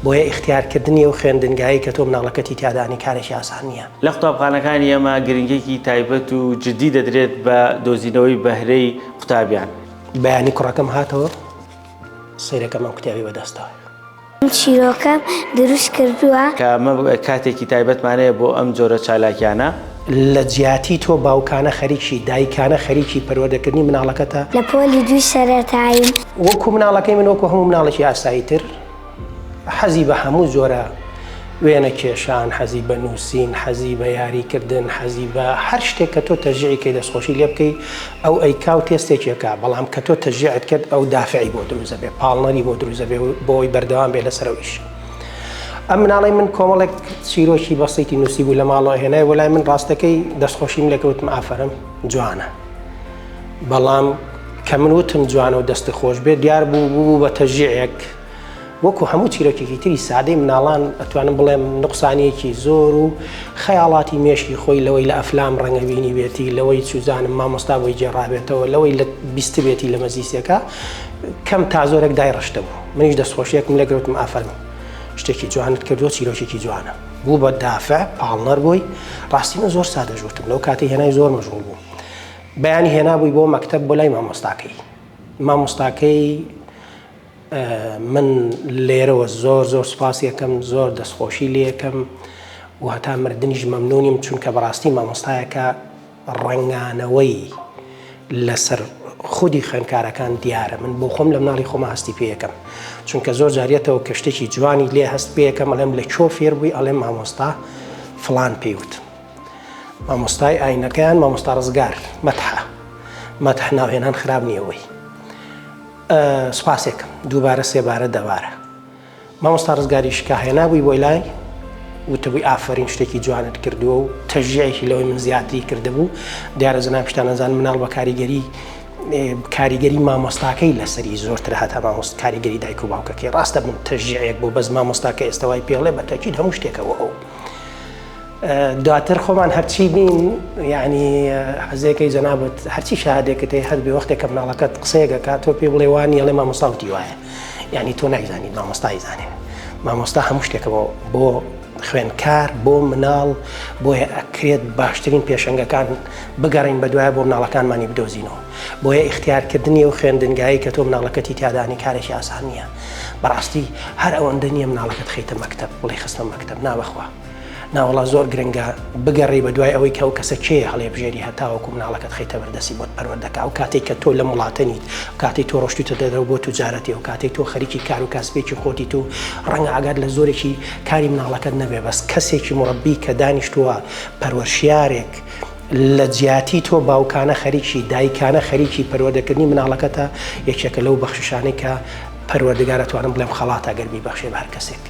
بۆیە اختیارکردنی و خوێندنگایی کە تۆ مناڵەکەتی تیادانی کارێکی ئاسان نییە. لە قوتابخانەکانی ئێمە گرنگێکی تایبەت و جدی دەدرێت بە دۆزینەوەی بەهرەی قوتابیان. بەیانی کوڕەکەم هاتەوە سەیرەکەم ئەم کتێبی بەدەستەوە. چیرۆکەم دروست کردووە کە ئەمە کاتێکی تایبەتمانەیە بۆ ئەم جۆرە چالاکیانە. لە جیاتی تۆ باوکانە خەریکی دایکانە خەریکی پەروەردەکردنی مناڵەکەتە. لە پۆلی دوی سەرەتاییم وەکو مناڵەکەی من وەکو هەموو مناڵێکی ئاساییتر حەزی بە هەموو جۆرە وێنە کێشان، حەزی بە نووسین، حەزی بە یاریکردن، حەزی بە هەر شتێک کە تۆ تەشجیعی دەستخۆشی لێ بکەی ئەو ئەیکا و تێستێکێکە، بەڵام کە تۆ تەشجیعت کرد ئەو دافعی بۆ دروزە بێ، پاڵنەری بۆ دروزە بێ بۆی بەردەوام بێ لەسەرەوەیش. ئەم مناڵی من کۆمەڵێک چیرۆکی بەسیتی نووسی بوو لە ماڵەوە هێنای وەلای من ڕاستەکەی دەستخۆشیم لەکەوتم ئافرم جوانە، بەڵام کە من وتم جوانە و دەستی خۆش بێت دیار بوو بە تەشجیعێک وەکو هەموو چیرۆکێکی تری سادەی مناڵان ئەتوانم بڵێم نقصانیەکی زۆر و خەیاڵاتی مێشکی خۆی لەوەی لە ئەفلام ڕەنگەبینی بێتی، لەوەی چوزانم مامۆستا بۆی جێڕابێتەوە، لەوەی لە بیست بێتی لە مەزیسیەکە کەم تا زۆرێک دایڕشتە بوو. منیش دەستخۆشیەکم لەگەوتم ئافرم شتێکی جوانت کردووە، چیرۆکێکی جوانە بوو بە دافع پاڵنەر بووی. ڕاستی من زۆر سادەژوتم لەو کاتی هێنای زۆر مەژغوڵ بوو. بەیانی هێنابووی بۆ مەکتەب بۆ لای مامۆستاکەی من لێرەوە زۆر سوپاس یەکەم، زۆر دەستخۆشی لێ یەکەم و هەتا مردنیش مەمنونیم، چونکە بەڕاستی مامۆستایەکە ڕەنگانەوەی لەسەر خودی خوێندکارەکان دیارە. من بۆ خۆم لە مناڵی خۆمە هەستی پێ یەکەم، چونکە زۆر جاریەتەوە کە شتێکی جوانی لێ هەست پێ یەکەم ئەڵێم لە چۆ فێر بووی، ئەڵێم مامۆستا فڵان پێیوت، مامۆستای ئاینەکەیان مامۆستا ڕزگار مەتح ناوهێنان خراب نییەوەی. سوپاسێکم دووبارە سێبارە دەبارە مامۆستا ڕزگاریش کە هێنابووی بۆی لای وتبووی ئافرین شتێکی جوانت کردووە و تەشجیعێکی لەوەی من زیاتری کردهبوو. دیارە زەنا پیشتان نەزان مناڵ بە کاریگەری مامۆستاکەی لەسەری زۆرتر هەتا کاریگەری دایک و باوکەکەی. ڕاستە من تەشجیعێک بۆ بەس مامۆستاکە ئێستاوای پێڵێ بە تەکید هەموو شتێکەوە ئەو دواتر خۆمان هەرچی بین یعنی حەزەکەی جەنابەت هەرچی شاهادێکت هەر بێ وەختێک کە مناڵەکەت قسەیەکە تۆ پێ بڵێ وانی ئەڵێ مامۆستاوتی وایە، یعنی تۆ نایزانیت مامۆستای زانێ. مامۆستا هەموو شتێکەوە بۆ خوێندکار بۆ مناڵ بۆیە ئەکرێت باشترین پێشەنگەکان بگەڕین بە دوایە بۆ مناڵەکانمانی بدۆزینەوە. بۆیە اختیارکردنی و خوێندنگایی کە تۆ مناڵەکەتی تیادانی کارێکی ئاسان نییە. بەڕاستی هەر ئەوەندە نییە مناڵەکەت خەیتە مەکتەب بڵێ خستە مەکتەب نابەخوا ناوەڵا زۆر گرنگە بگەڕی بە دوای ئەوەی کە ئەو کەسە کێ هەڵێ بژێری هەتاوەکو مناڵەکەت خەیتە بەردەسی بۆت پەروەردەکە. ئەو کاتێک کە تۆ لە وڵاتەنیت، کاتێک تۆ ڕۆشتوتە دەرەوە بۆ توجارەتی، و کاتێک تۆ خەریکی کار و کاسبێکی خۆتی تو ڕەنگە ئاگات لە زۆرێکی کاری مناڵەکەت نەبێ، بەس کەسێکی مڕەبی کە دانیشتووە پەروەرشیارێک لە جیاتی تۆ باوکانە خەریکی دایکانە خەریکی پەروەردەکردنی مناڵەکەتە یەکێکە لەو بەخششانەی کە پەروەردگار ئەتوانم بڵێم خەڵاتە گەر بیبەخشێ بە هەر کەسێک.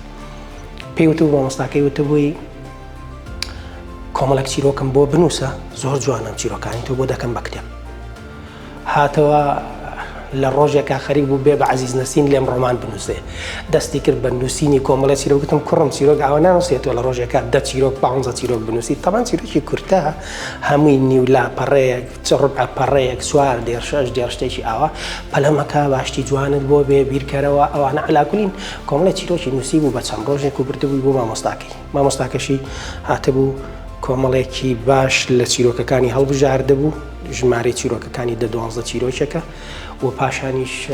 پێی وتبوو مامۆستاکەی وتبووی کۆمەڵێک چیرۆکم بۆ بنووسە، زۆر جوانم چیرۆکانی تۆ بۆ دەکەم بە کتێب. هاتەوە لە ڕۆژێکا خەریک بوو بێ بە عەزیز نەسین لێم ڕۆمان بنووسێ، دەستی کرد بە نووسینی کۆمەڵە چیرۆک. گوتم کوڕم چیرۆک ئەوە نانووسێتەوە لە ڕۆژێکا 10 چیرۆک 15 چیرۆک بنووسیت. تەمان چیرۆکی کورتە هەمووی نیولا پەڕەیەک ڕوبع پەڕەیەک 4 دێر 6 دێر شتێکی ئاوا پەلەمەکە باشتی جوانت بۆ بێ بیرکەرەوە ئەوانە علاکولین کۆمەڵە چیرۆکی نووسی بوو بە چەند ڕۆژێک و بردبووی بۆ مامۆستاکەشی هاتبوو کۆمەڵێکی باش لە چیرۆکەکانی هەڵبژاردەبوو، ژمارەی چیرۆکەکانی 12 چیرۆکێکە و پاشانیش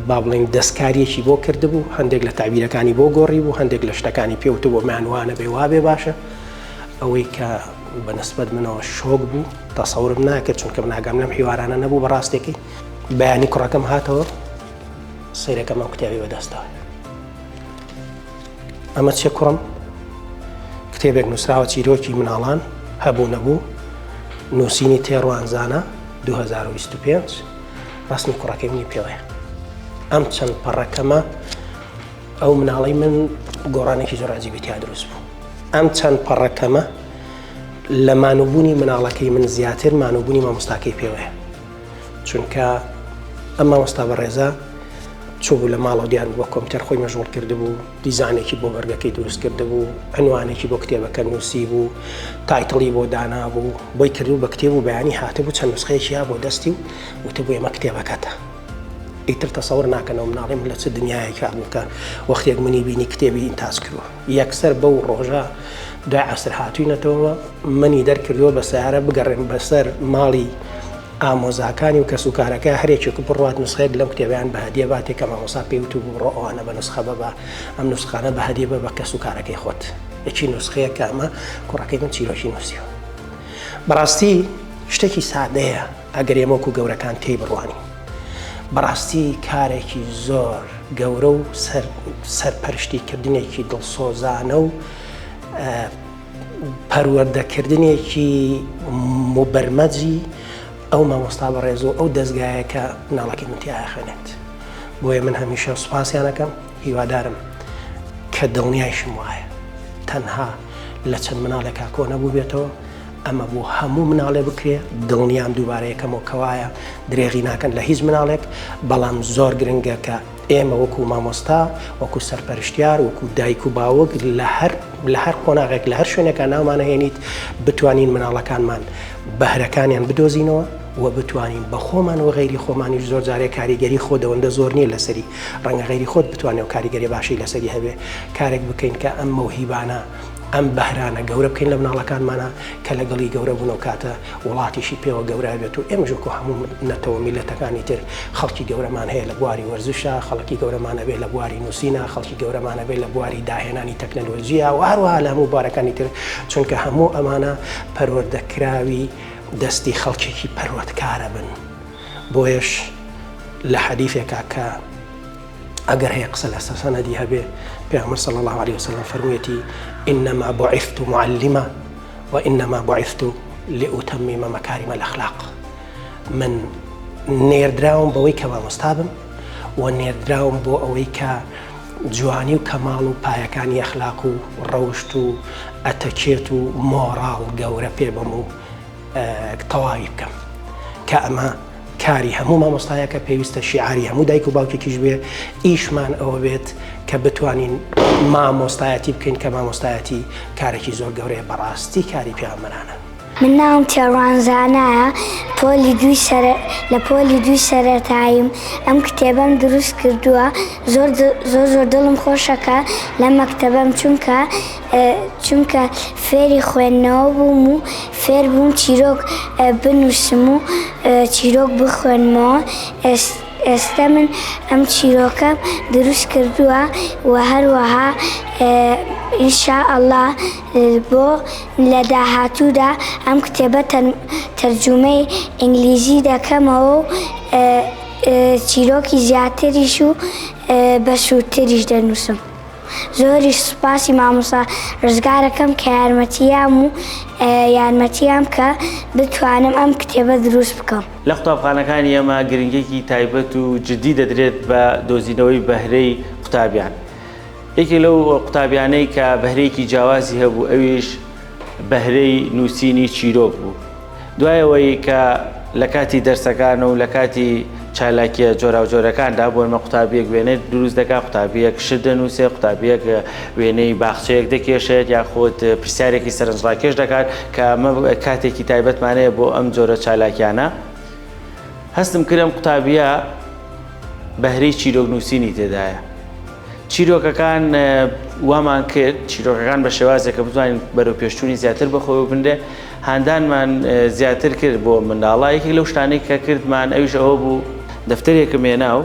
با بڵێن دەستکاریەکی بۆ کردبوو، هەندێک لە تعبیرەکانی بۆ گۆڕی بوو، هەندێک لە شتەکانی پێوتە بۆ مانوانە بێ وابێ باشە. ئەوەی کە بەنسبەت منەوە شۆک بوو تەسەورم ناکرد، چونکە مناگەم لەم حیوارانە نەبوو بەڕاستێکی. بەیانی کوڕەکەم هاتەوە سەیرەکەم ئەم کتێبی بەدەستەوە. ئەمە چێ کوڕم؟ کتێبێک نووسراوە چیرۆکی مناڵان هەبوو نەبوو، نووسینی تێڕوانزانە 2025 ڕسمی کوڕەکەی منی پێوەیە. ئەم چەند پەڕەکەمە ئەو مناڵی من گۆڕانێکی زۆر عەجیبی دروست بوو. ئەم چەند پەڕەکەمە لە مانوبوونی مناڵەکەی من زیاتر مانوبوونی مامۆستاکەی پێوەیە، چونکە ئەم مامۆستا بەڕێزە چوو لە ماڵەوە دیان بۆ کۆمپیوتەر خۆی مەشغوڵ کرده بوو، دیزانێکی بۆ بەرگەکەی دروست کرده بوو، عنوانێکی بۆ کتێبەکە نووسی بوو، تایتڵی بۆ دانا بوو، بۆی کردو بە کتێب و بەیانی هاتبوو چەند نسخەیەکی بۆ دەستی و وتبوو ئێمە کتێبەکەتە. ئیتر تەسەوڕ ناکەنەوە مناڵێم لە چ دنیایەکە بوو کە وەختێک منی بینی کتێبی ئینتاز کردووە یەکسەر بەو ڕۆژە دوای عەسر هاتووینەتەوە منی دەرکردووە بە سیارە بگەڕێم بەسەر ماڵی ئامۆزاکانی و کەس و کارەکە هەرێکێک بڕات نسخەیەک لەم کتێبیان بە هەدیە باتێک کە مامۆستا پێوت و ڕۆوانە بە نسخە بە ئەم نسخانە بە هەدیە بە کەس و کارەکەی خۆت یەکی نسخەیە کە ئەمە کوڕەکەی من چیرۆکی نووسیوە بەڕاستی شتێکی سادەیە ئەگەر ئێمە وەکو گەورەکان تێی بڕوانی بەڕاستی کارێکی زۆر گەورە و سەرپەرشتیکردنێکی دڵسۆزانە و پەروەردەکردنێکی مبەرمەجی ئەو مامۆستا بەڕێزەوە ئەو دەستگایە کە مناڵەکەی من تیا خوێنێت بۆیە من هەمیشە سوپاسیانەکەم هیوادارم کە دڵنیایشم وایە تەنها لە چەند مناڵێکا کۆ نەبوو بێتەوە ئەمە بۆ هەموو مناڵێ بکرێ دڵنیام دووبارە یەکەمەوە کەوایە درێغی ناکەن لە هیچ مناڵێک بەڵام زۆر گرنگە کە ئێمە وەکو مامۆستا وەکو سەرپەرشتیار وەکو دایک و باوەک لە هەر قۆناغێک لە هەر شوێنێکە ناومانە هێنیت بتوانین مناڵەکانمان بەهرەکانیان بدۆزینەوە و بتوانین بە خۆمان و غەیری خۆمانیش زۆر جارێ کاریگەری خۆ دەوەندە زۆر نییە لەسەری ڕەنگە غەیری خۆت بتوانێت و کاریگەری باشی لەسەری هەبێ کارێک بکەین کە ئەم مەوهیبانە ئەم بەهرانە گەورە بکەین لە مناڵەکانمانە کە لەگەڵی گەورە بوون و کاتە وڵاتیشی پێوە گەورە بێت و ئێمەژۆکو هەموو نەتەوە میلەتەکانی تر خەڵکی گەورەمان هەیە لە بواری وەرزشە خەڵکی گەورەمانە بێت لە بواری نووسینە خەڵکی گەورەمانە بێت لە بواری داهێنانی تەکنەلۆژیە و هەروەها لە هەموو بارەکانی تر چونکە هەموو ئەمانە پەروەردەکراوی دەستی خەڵکێکی پەروەردکارە بن بۆیش لە حەدیثێکا کە ئەگەر هەیە قسە لەسەر سەنەدی هەبێ پێغەمبەر صلی الله عليه وسلم فەرموویەتی إنما بعثت معلما وإنما بعثت لأتمم مكارم الأخلاق من نێردراوم بەوەی کە مامۆستا بم و نێردراوم بۆ ئەوەی کە جوانی و کەماڵ و پایەکانی ئەخلاق و ڕەوشت و ئەتەکێت و مۆڕاڵ گەورە پێ بم و تەواوی بکەم کە ئەمە کاری هەموو مامۆستایە کە پێویستە شیعاری هەموو دایک و باوکێکیش بێ ئیشمان ئەوە بێت کە بتوانین مامۆستایەتی بکەین کە مامۆستایەتی کارێکی زۆر گەورەیە بەڕاستی کاری پێغەمبەرانە. من ناوم تێڕوانزانایە لە پۆلی دوی سەرەتاییم ئەم کتێبەم دروست کردووە زۆر دڵم خۆشەکە لە مەکتەبەم چونکە فێری خوێندنەوە بووم و فێر بووم چیرۆک بنووسم و چیرۆک بخوێنمەوە ئێستا من ئەم چیرۆکەم دروست کردووە و هەروەها ئینشاءالله بۆ لە داهاتوودا ئەم کتێبە تەرجومەی ئینگلیزی دەکەمەوە و چیرۆکی زیاتریش و بە سوودتریش دەنووسم. زۆری سوپاسی مامۆستا ڕزگارەکەم کە یارمەتیام کە بتوانم ئەم کتێبە دروست بکەم. لە قوتابخانەکانی ئێمە گرنگێکی تایبەت و جدی دەدرێت بە دۆزینەوەی بەهرەی قوتابیان. یەکێک لەو قوتابیانەی کە بەهرەیەکی جیاوازی هەبوو ئەویش بەهرەی نووسینی چیرۆک بوو. دوایەوەی کە لە کاتی دەرسەکان و لە کاتی چالاکیە جۆرا و جۆرەکاندا بۆ ئەمە قوتابیەک وێنێت دروست دەکات قوتابیەک شت دەنووسێت قوتابیەک وێنەی باخچەیەک دەکێشێت یاخۆت پرسیارێکی سەرنجڕاکێش دەکات کە ئەمە کاتێکی تایبەتمانەیە بۆ ئەم جۆرە چالاکیانە. هەستم کردم قوتابیە بەهرەی چیرۆک نووسینی تێدایە. چیرۆکەکان وامان کرد چیرۆکەکان بە شێوازێک کە بتوانین بەرەو پێشچوونی زیاتر بەخۆی بندێ هاندانمان زیاتر کرد بۆ منداڵایەکی لەو شتانەی کە کردمان ئەویش ئەوە بوو دەفتەرێکم هێنا و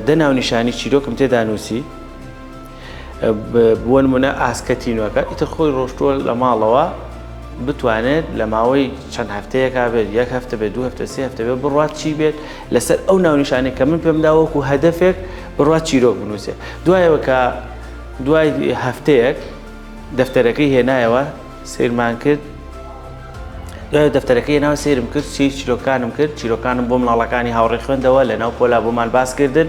دەناو نیشانی چیرۆکم تێدا نووسی بۆ نمونە ئاسکەتی نوێەکە ئیتر خۆی ڕۆشتووە لە ماڵەوە بتوانێت لە ماوەی چەند هەفتەیەکا بێت یەک هەفتە بێت دوو هەفتە سێ هەفتە بێت بڕوات چی بێت لەسەر ئەو ناونیشانەی کە من پێم داوەکو هەدەفێک بڕوات چیرۆک بنووسێ. دوایەوە کە دوای هەفتەیەک دەفتەرەکەی هێنایەوە سیرمان کرد دوای دەفتەرەکەی هێناوە سیرم کرد چیرۆکانم کرد چیرۆکانم بۆ منداڵەکانی هاوڕێی خوێندەوە لەناو پۆلا بۆمان باسکردن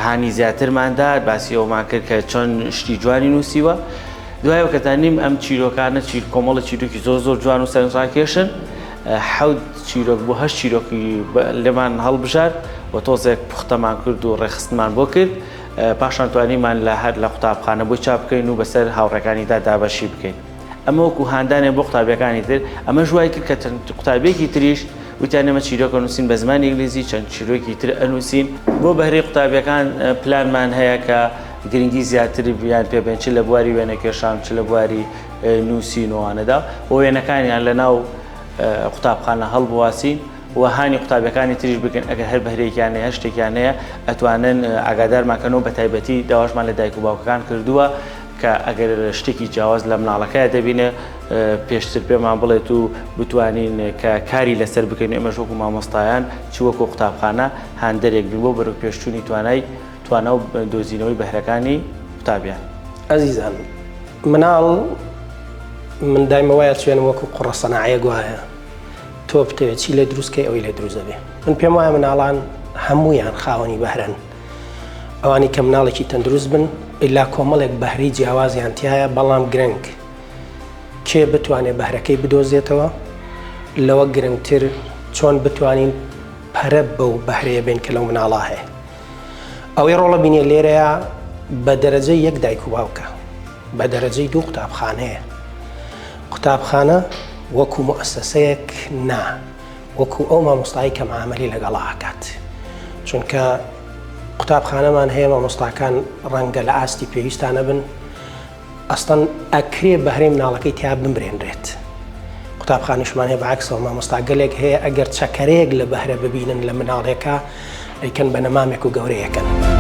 هانی زیاترماندا باسی ئەومان کرد کە چۆن شتی جوانی نووسیوە. دوایەوە کەتانیم ئەم چیرۆکانە کۆمەڵە چیرۆکی زۆر جوان و سەرنجڕاکێشن حەوت چیرۆک بۆ هەشت چیرۆکی لێمان هەڵبژار و تۆزێک پوختەمان کرد و ڕێخستمان بۆ کرد پاشان توانیمان لە هەر لە قوتابخانە بۆ چاپ بکەین و بەسەر هاوڕێکانیدا دابەشی بکەین. ئەمە وەکو هاندانێ بۆ قوتابیەکانی تر ئەمە ژوای کرد کە قوتابیەکی تریش وتیان ئێمە چیرۆکە نووسین بە زمانی ئینگلیزی چەند چیرۆکی تر ئەنووسین بۆ بەهرەی قوتابیەکان پلانمان هەیە کە گرنگی زیاتری بیان پێبێن چ لە بواری وێنەکێشان چ لە بواری نووسینەوانەدا و وێنەکانیان لە ناو قوتابخانە هەڵبواسین و هانی قوتابیەکانی تریش بکەن ئەگەر هەر بەهرەیەکیان هەیە شتێکیان هەیە ئەتوانن ئاگادارمانکەنەوە بە تایبەتی داواشمان لە دایک و باوکەکان کردووە کە ئەگەر شتێکی جیاواز لە مناڵەکەیە دەبینە پێشتر پێمان بڵێت و بتوانین کە کاری لەسەر بکەین ئێمەش وەکو مامۆستایان چ وەکو قوتابخانە هاندەرێک بین بۆ بەرەو پێشچوونی توانە و دۆزینەوەی بەهرەکانی قوتابیان. ئەزیزان مناڵ من دایمە وایە چێنم وەکو قوڕە سەناعەیە گوایە تۆ بتەوێت چی لێ دروستکەی ئەوەی لێ دروست دەبێ. من پێم وایە مناڵان هەموویان خاوەنی بەهرەن ئەوانی کە مناڵێکی تەندروست بن ئیلا کۆمەڵێک بەهرەی جیاوازیان تایە بەڵام گرنگ کێ بتوانێت بەهرەکەی بدۆزێتەوە لەوە گرنگتر چۆن بتوانین پەرە بەو بەهرەیە بین کە لەو مناڵە هەیە. ئەوەی ڕۆڵە بینێ لێرەیە بە دەرەجەی یەک دایک و باوکە بە دەرەجەی دوو قوتابخانەیە. قوتابخانە وەکو مؤسسەیەک نا وەکو ئەو مامۆستایی کە معامەلی لەگەڵا ئاکات چونکە قوتابخانەمان هەیە مامۆستاکان ڕەنگە لە ئاستی پێویستانە بن ئەستەن ئەکرێ بەهرەی مناڵەکەی تیا بمرێنرێت. قوتابخانەشمان هەیە بەعکسەوە مامۆستا گەلێک هەیە ئەگەر چەکەرەیەک لە بەهرە ببینن لە مناڵێکە ئەیکەن بە نەمامێک و گەورەیەکەن.